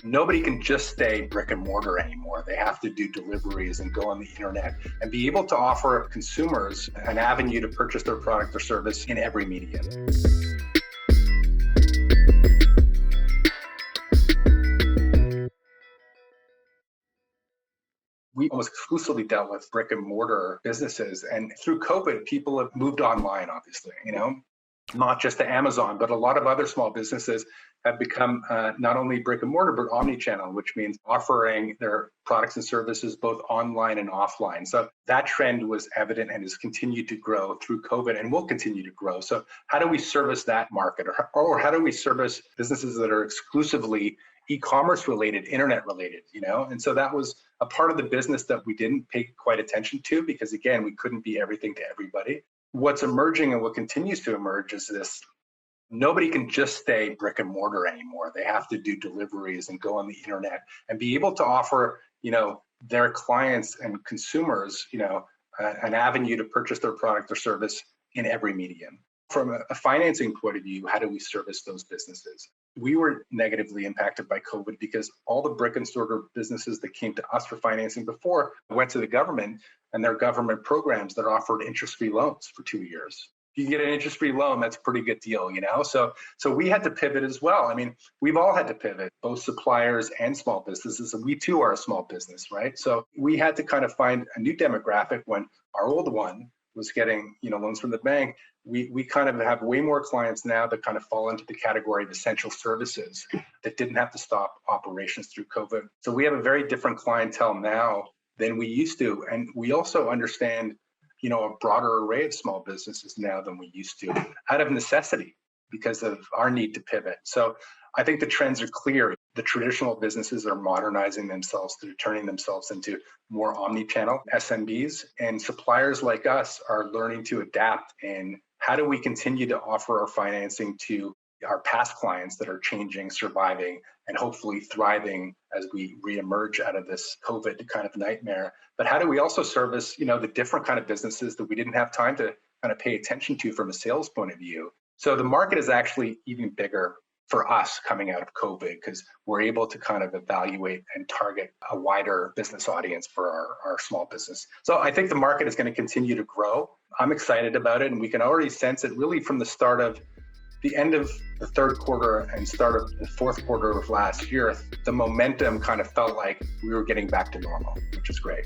Nobody can just stay brick and mortar anymore. They have to do deliveries and go on the internet and be able to offer consumers an avenue to purchase their product or service in every medium. We almost exclusively dealt with brick and mortar businesses. And through COVID, people have moved online, obviously, not just to Amazon, but a lot of other small businesses have become not only brick and mortar, but omni-channel, which means offering their products and services both online and offline. So that trend was evident and has continued to grow through COVID and will continue to grow. So how do we service that market? Or how do we service businesses that are exclusively e-commerce related, internet related, And so that was a part of the business that we didn't pay quite attention to because, again, we couldn't be everything to everybody. What's emerging and what continues to emerge is this: nobody can just stay brick and mortar anymore. They have to do deliveries and go on the internet and be able to offer, their clients and consumers, an avenue to purchase their product or service in every medium. From a financing point of view, how do we service those businesses? We were negatively impacted by COVID because all the brick and mortar businesses that came to us for financing before went to the government and their government programs that offered interest-free loans for 2 years. If you get an interest-free loan, that's a pretty good deal, So we had to pivot as well. I mean, we've all had to pivot, both suppliers and small businesses, and we too are a small business, right? So we had to kind of find a new demographic when our old one was getting, loans from the bank. We kind of have way more clients now that kind of fall into the category of essential services that didn't have to stop operations through COVID. So we have a very different clientele now than we used to. And we also understand, a broader array of small businesses now than we used to out of necessity because of our need to pivot. So I think the trends are clear. The traditional businesses are modernizing themselves through turning themselves into more omni-channel SMBs, and suppliers like us are learning to adapt. And how do we continue to offer our financing to our past clients that are changing, surviving, and hopefully thriving as we reemerge out of this COVID kind of nightmare? But how do we also service, the different kind of businesses that we didn't have time to kind of pay attention to from a sales point of view? So the market is actually even bigger for us coming out of COVID because we're able to kind of evaluate and target a wider business audience for our small business. So I think the market is going to continue to grow. I'm excited about it, and we can already sense it really from the end of the third quarter and start of the fourth quarter of last year. The momentum kind of felt like we were getting back to normal, which is great.